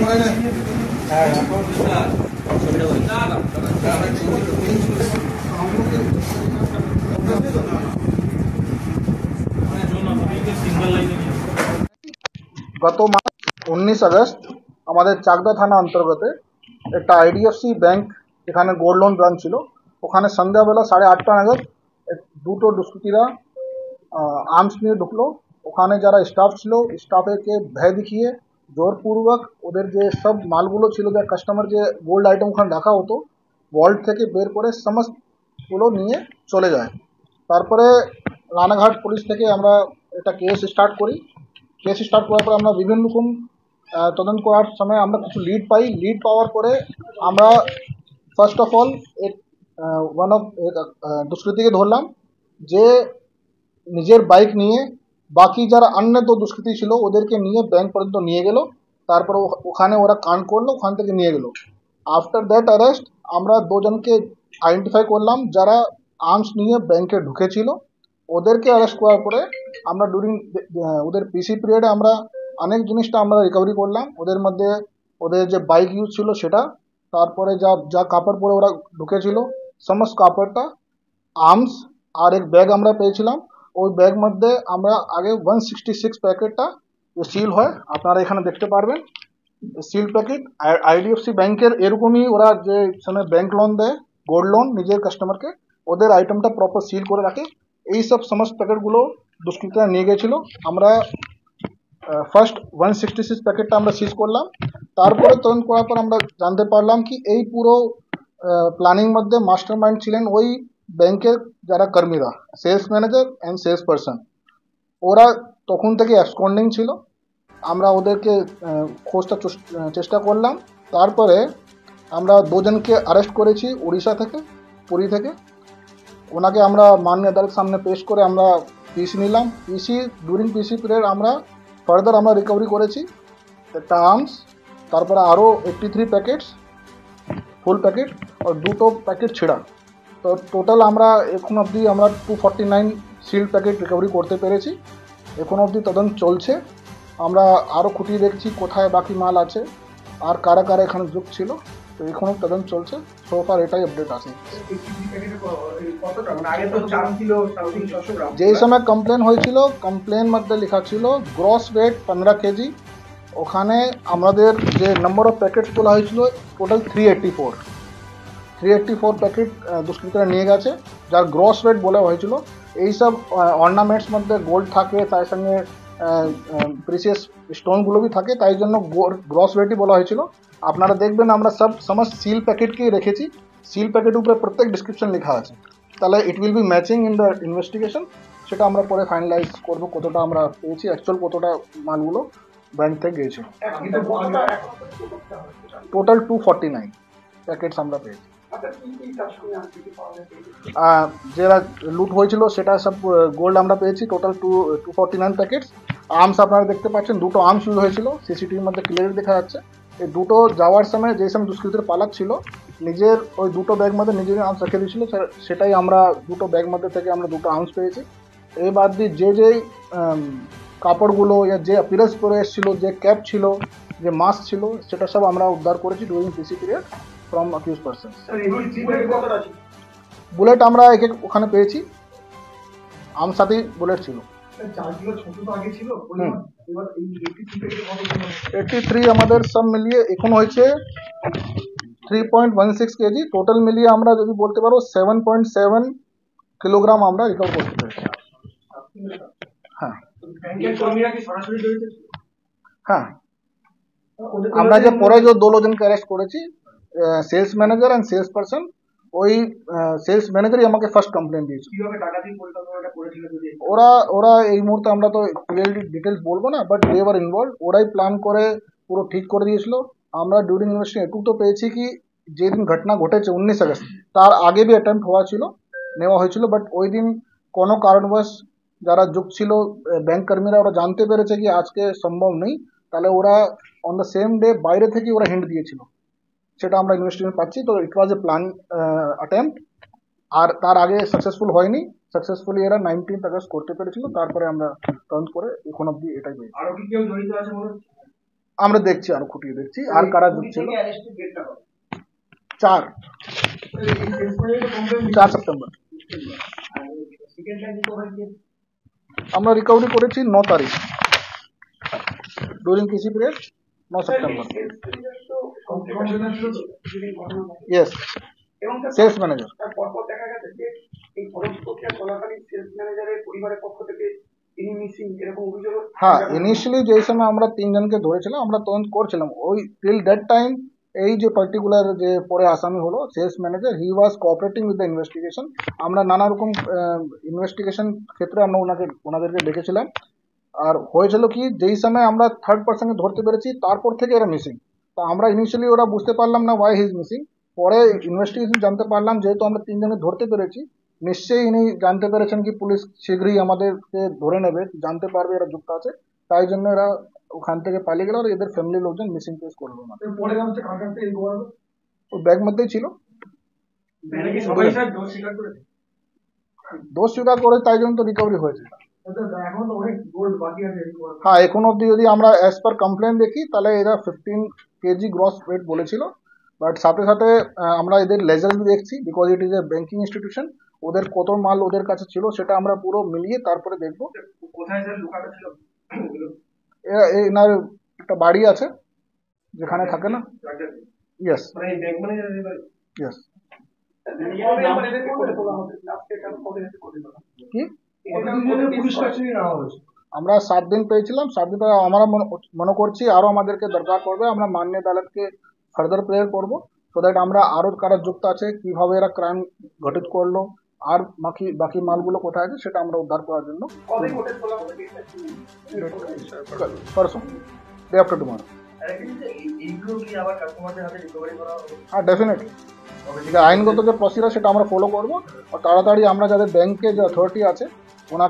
গত মাস 19 আগস্ট আমাদের চাকদা থানা অন্তর্গতে একটা আইডিএফসি ব্যাংক এখানে গোল্ড লোন ব্রাঞ্চ ছিল, ওখানে সন্ধ্যাবেলা 8:30 নাগাদ দুটো দুষ্কৃতীরা আর্মস নিয়ে ঢুকলো। ওখানে যারা স্টাফ ছিল, স্টাফকে ভয় দেখিয়ে জোরপূর্বক ওদের যে সব মালগুলো ছিল, যা কাস্টমার যে গোল্ড আইটেম ওখানে রাখা হতো, ওয়াল্ট থেকে বের করে সমস্তগুলো নিয়ে চলে যায়। তারপরে রানাঘাট পুলিশ থেকে আমরা একটা কেস স্টার্ট করি। কেস স্টার্ট করার পরে আমরা বিভিন্ন রকম তদন্ত করার সময় আমরা কিছু লিড পাই। লিড পাওয়ার পরে আমরা first of all one of দুষ্কৃতীকে ধরলাম, যে নিজের বাইক নিয়ে বাকি যারা অন্য তো দুষ্কৃতী ছিল ওদেরকে নিয়ে ব্যাংক পর্যন্ত নিয়ে গেল। তারপরে ওখানে ওরা কাণ্ড করলো, ওখান থেকে নিয়ে গেল। আফটার দ্যাট অ্যারেস্ট আমরা দুজনকে আইডেন্টিফাই করলাম যারা আর্মস নিয়ে ব্যাংকে ঢুকেছিল। ওদেরকে অ্যারেস্ট করার পরে আমরা ওদের পিসি পিরিয়ডে আমরা অনেক জিনিসটা আমরা রিকভারি করলাম। ওদের মধ্যে ওদের যে বাইক ইউজ ছিল সেটা, তারপরে যা কাপড় পরে ওরা ঢুকেছিল সমস্ত কাপড়টা, আর্মস আর এক ব্যাগ আমরা পেয়েছিলাম। ওই ব্যাগ মধ্যে আমরা আগে 166 প্যাকেটটা সিল হয়, আপনারা এখানে দেখতে পারবেন সিল প্যাকেট। আইডিএফসি ব্যাংকের এরকমই ওরা যে সময় ব্যাংক লোন দেয় গোল্ড লোন নিজের কাস্টমারকে, ওদের আইটেমটা প্রপার সিল করে রাখে। এই সব সমস্ত প্যাকেটগুলো দুষ্কৃতীরা নিয়ে গেছিল। আমরা ফার্স্ট 166 প্যাকেটটা আমরা সিজ করলাম। তারপরে তদন্ত করার পর আমরা জানতে পারলাম কি এই পুরো প্ল্যানিং মধ্যে মাস্টার মাইন্ড ছিলেন ওই ব্যাংকের যারা কর্মীরা, sales manager and sales person. ওরা তখন থেকে অ্যাবসকন্ডিং ছিল। আমরা ওদেরকে খোঁজটা চেষ্টা করলাম। তারপরে আমরা দুজনকে অ্যারেস্ট করেছি উড়িষ্যা থেকে, পুরী থেকে। ওনাকে আমরা মাননীয় আদালতের সামনে পেশ করে আমরা পিসি নিলাম। ডিউরিং পিসি পিরিয়ড আমরা ফার্দার আমরা রিকভারি করেছি একটা আর্মস, তারপরে আরও 83 প্যাকেটস ফুল প্যাকেট আর দুটো প্যাকেট ছেঁড়া। তো টোটাল আমরা এখন অবধি আমরা 249 সিল্ড প্যাকেট রিকভারি করতে পেরেছি। এখন অবধি তদন্ত চলছে। আমরা আরও খুঁটিয়ে দেখছি কোথায় বাকি মাল আছে আর কারা কারা এখানে যুক্ত ছিল। তো এখনও তদন্ত চলছে। সোফার এটাই আপডেট আছে। যেই সময় কমপ্লেন হয়েছিল, কমপ্লেন মধ্যে লেখা ছিল গ্রস ওয়েট 15 কেজি। ওখানে আমাদের যে নাম্বার অফ প্যাকেটস তোলা হয়েছিল টোটাল 384 প্যাকেট দুষ্কৃতীরা নিয়ে গেছে, যার গ্রস ওয়েট বলা হয়েছিল। এইসব অর্নামেন্টস মধ্যে গোল্ড থাকে, তার সঙ্গে প্রিসিয়াস স্টোনগুলো भी থাকে, তাই জন্য গ্রস ওয়েটই বলা হয়েছিল। আপনারা দেখবেন আমরা সমস্ত সিল প্যাকেটকেই রেখেছি। সিল প্যাকেটের উপরে প্রত্যেক ডিসক্রিপশন লেখা আছে, তাহলে it will be matching in the investigation. সেটা আমরা পরে ফাইনালাইজ করবো কতটা আমরা পেয়েছি, অ্যাকচুয়াল কতটা মালগুলো ব্যাংক থেকে গিয়েছিল। টোটাল 249 প্যাকেটস আমরা পেয়েছি। যেটা লুট হয়েছিল সেটা সব গোল্ড আমরা পেয়েছি। Total 249 packets. আর্মস আপনারা দেখতে পাচ্ছেন, দুটো আর্মস ইউজ হয়েছিল, সিসিটিভির মধ্যে ক্লিয়ার দেখা যাচ্ছে। এই দুটো যাওয়ার সময় যে সময় দুষ্কৃতীরা পালাচ্ছিল নিজের ওই দুটো ব্যাগ মধ্যে নিজের আর্মস রেখে দিয়েছিল, সেটাই আমরা দুটো ব্যাগ মধ্যে থেকে আমরা দুটো আর্মস পেয়েছি। এই বাদ দিয়ে যে কাপড়গুলো যে অ্যাপিয়ারেন্স পরে এসেছিলো, যে ক্যাপ ছিল, যে মাস্ক ছিল, সেটা সব আমরা উদ্ধার করেছি during PC period from accuse person. Bullet আমরা ওখানে পেয়েছি, আমার সাথেই বুলেট ছিল। 83 আমাদের সব মিলিয়ে এখন হয়েছে 3.16 কেজি। টোটাল মিলিয়ে আমরা যদি বলতে পারো 7.7 কিলোগ্রাম আমরা রিকভার করতে পেরেছি। হ্যাঁ হ্যাঁ, আমরা যে পরে যে দুজনকে অ্যারেস্ট করেছি, sales manager and sales person, ওই সেলস ম্যানেজারই আমাকে ফার্স্ট কমপ্লেন দিয়েছে। ওরা এই মুহূর্তে আমরা তো ক্লিয়ারলি ডিটেলস বলবো না, বাট দে ওয়ার ইনভলভ। ওরাই প্ল্যান করে পুরো ঠিক করে দিয়েছিল। আমরা ডিউরিং ইনভেস্টিগেশন এটুকু তো পেয়েছি কি যেদিন ঘটনা ঘটেছে 19 আগস্ট, তার আগে भी অ্যাটেম্প্ট নেওয়া হয়েছিল, বাট ওই দিন কোনো কারণবশ যারা যুক্ত ছিল ব্যাংক কর্মীরা, ওরা জানতে পেরেছে কি আজকে সম্ভব নেই, তাহলে ওরা অন দ্য সেম ডে বাইরে থেকে ওরা হিন্ট দিয়েছিল। সেটা আমরা ইনভেস্টিগেশন পাচ্ছি। তো ইট ওয়াজ এ প্ল্যান অ্যাটেম্প্ট, আর তার আগে সাকসেসফুল হয়নি। সাকসেসফুলি এরা 19 আগস্ট করতে পেরেছিল। তারপরে আমরা তদন্ত করে এখন অব্দি এটাই পেয়েছি। আমরা দেখছি, আরো খুঁটিয়ে দেখছি আর কারা ছিল। 4 সেপ্টেম্বর আমরা রিকভারি করেছি 9 তারিখ ডুরিং কৃষি period 9 September. Yes, sales manager. হ্যাঁ, ইনিশিয়ালি যে সময় আমরা 3 জনকে ধরেছিলাম, আমরা তদন্ত করছিলাম ওই টিল দ্যাট টাইম। এই যে পার্টিকুলার যে পরে আসামি হলো sales manager, he was cooperating with the investigation. আমরা নানা রকম ইনভেস্টিগেশন ক্ষেত্রে আমরা ওনাদেরকে ডেকেছিলাম। আর হয়েছিল কি, যেই সময় আমরা থার্ড পার্সনকে ধরতে পেরেছি তারপর থেকে এরা মিসিং। তো আমরা ইনিশিয়ালি ওরা বুঝতে পারলাম না ওয়াই হি ইজ মিসিং। পরে ইনভেস্টিগেশন জানতে পারলাম যেহেতু আমরা 3 জনকে ধরতে পেরেছি, নিশ্চয়ই ইনি জানতে পেরেছেন কি পুলিশ শীঘ্রই আমাদেরকে ধরে নেবে, জানতে পারবে এরা যুক্ত আছে, তাই জন্য এরা ওখান থেকে পালিয়ে গেল আর এদের ফ্যামিলি লোকজন মিসিং কেস করলো না। ওই ব্যাগ মধ্যেই ছিল, দোষ স্বীকার করে, তাই জন্য তো রিকভারি হয়েছে। হ্যাঁ, এখন অব্দি যদি আমরা অ্যাজ পার কমপ্লেন দেখি তাহলে এরা 15 কেজি গ্রস ওয়েট বলেছিল। বাট সাথে সাথে আমরা এদের লেজার দেখছি, because it is a banking institution. ওদের কত মাল ওদের কাছে ছিল সেটা আমরা পুরো মিলিয়ে তারপরে দেখবো। এনার একটা বাড়ি আছে যেখানে থাকে না। Yes, yes. কি আমরা 7 দিন পেয়েছিলাম, 7 দিন পরে আমরা মনে করছি আরো আমাদেরকে দরকার পড়বে। আমরা মাননীয় আদালতকে ফার্দার প্রেয়ার করবো সো দ্যাট আমরা আরো কারা যুক্ত আছে, কিভাবে এরা ক্রাইম ঘটিত করলো, আর বাকি মালগুলো কোথায় আছে সেটা আমরা উদ্ধার করার জন্য। পরশু, ডে আফটার টুমারো। হ্যাঁ, ডেফিনেটলি। যে আইনগত যে প্রসিডিউর সেটা আমরা ফলো করবো। আর তাড়াতাড়ি আমরা যাদের ব্যাংকে যে অথরিটি আছে ওনার